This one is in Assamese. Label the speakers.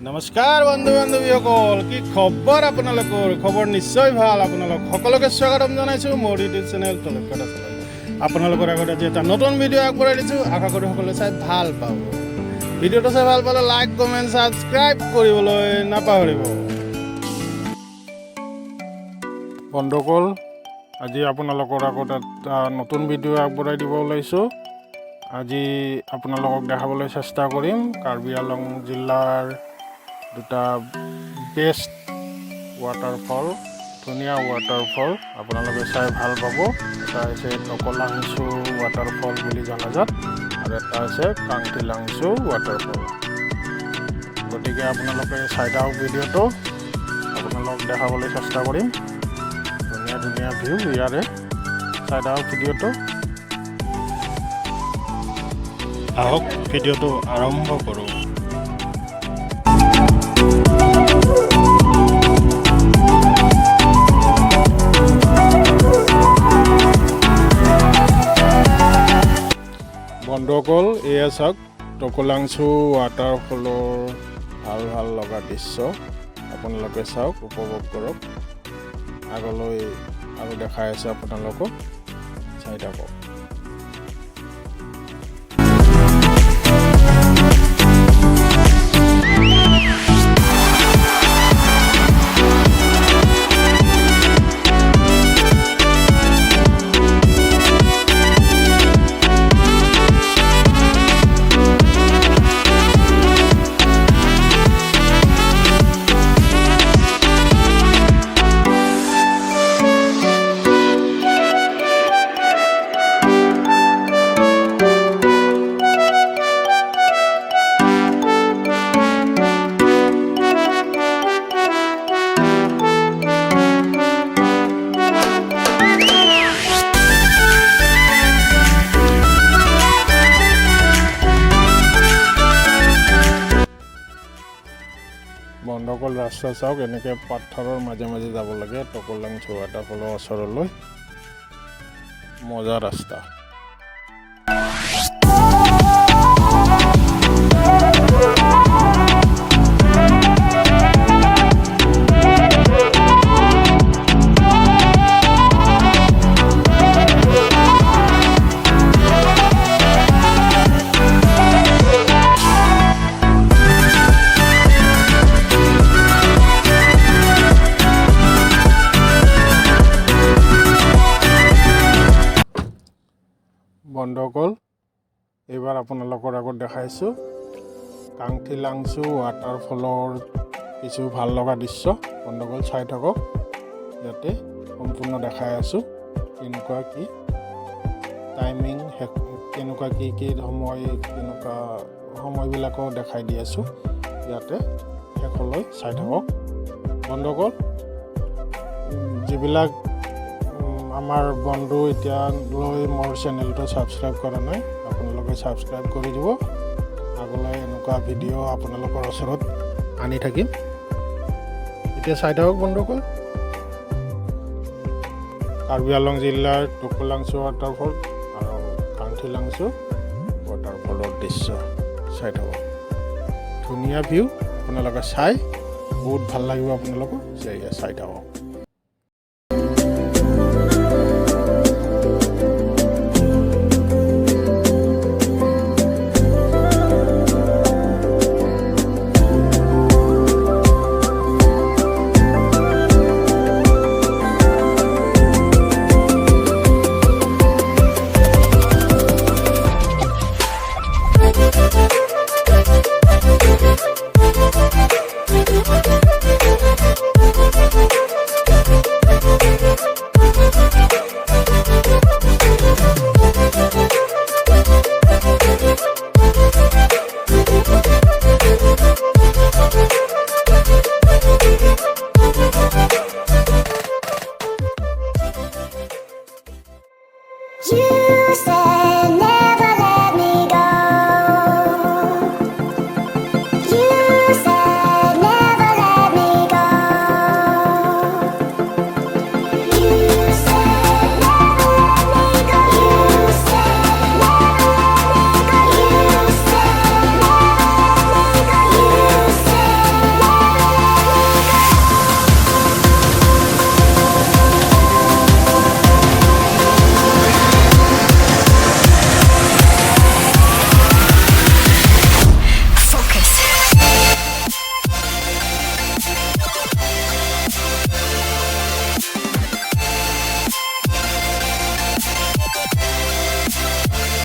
Speaker 1: নমস্কাৰ বন্ধু বান্ধৱীসকল, কি খবৰ আপোনালোকৰ? খবৰ নিশ্চয় ভাল। আপোনালোক সকলোকে স্বাগতম জনাইছোঁ মোৰ ইউটিউব চেনেল ট্ৰেইলক্যা। আপোনালোকৰ আগত আজি এটা নতুন ভিডিঅ' আগবঢ়াই দিছোঁ। আশা কৰোঁ সকলোৱে চাই ভাল পাব। ভিডিঅ'টো চাই ভাল পালে লাইক, কমেণ্ট, ছাবস্ক্ৰাইব কৰিবলৈ নাপাহৰিব। বন্ধুসকল, আজি আপোনালোকৰ আগত এটা নতুন ভিডিঅ' আগবঢ়াই দিব ওলাইছোঁ। আজি আপোনালোকক দেখাবলৈ চেষ্টা কৰিম কাৰ্বি আংলং জিলাৰ দুটা বেষ্ট ৱাটাৰফল, ধুনীয়া ৱাটাৰফল আপোনালোকে চাই ভাল পাব। এটা হৈছে টকলাংছো ৱাটাৰফল বুলি জনাজাত আৰু এটা আছে কাংথিলাংছো ৱাটাৰফল। গতিকে আপোনালোকে চাই থাকক ভিডিঅ'টো, আপোনালোকক দেখাবলৈ চেষ্টা কৰিম। ধুনীয়া ধুনীয়া ভিউ ইয়াৰে, চাই থাকক ভিডিঅ'টো। আহক ভিডিঅ'টো আৰম্ভ কৰোঁ। বন্ধুসকল, এয়া চাওক টকলাংছো ৱাটাৰফলৰ ভাল ভাল লগা দৃশ্য। আপোনালোকে চাওক, উপভোগ কৰক। আগলৈ আৰু দেখাই আছে আপোনালোকক, চাই থাকক। বন্ধুসকল, ৰাস্তা চাওক, এনেকৈ পাথৰৰ মাজে মাজে যাব লাগে টকলাংছো ৱাটাৰফলৰ ওচৰলৈ। মজা ৰাস্তা। বন্ধুসকল, এইবাৰ আপোনালোকৰ আগত দেখাইছোঁ কাংথিলাংছো ৱাটাৰফলৰ কিছু ভাল লগা দৃশ্য। বন্ধুসকল চাই থাকক, ইয়াতে সম্পূৰ্ণ দেখাই আছোঁ কেনেকুৱা কি টাইমিং, কেনেকুৱা কি সময়, কেনেকুৱা সময়বিলাকো দেখাই দি আছোঁ ইয়াতে। শেষলৈ চাই থাকক। বন্ধুসকল, যিবিলাক আমাৰ বন্ধু এতিয়ালৈ মোৰ চেনেলটো ছাবস্ক্ৰাইব কৰা নাই, আপোনালোকে ছাবস্ক্ৰাইব কৰি দিব। আগলৈ এনেকুৱা ভিডিঅ' আপোনালোকৰ ওচৰত আনি থাকিম। এতিয়া চাই থাকক বন্ধুসকল, কাৰ্বি আংলং জিলাৰ টকলাংছো ৱাটাৰফল আৰু কাংথিলাংছো ৱাটাৰফলৰ দৃশ্য চাই থাকক। ধুনীয়া ভিউ, আপোনালোকে চাই বহুত ভাল লাগিব আপোনালোকৰ। চাই থাকক।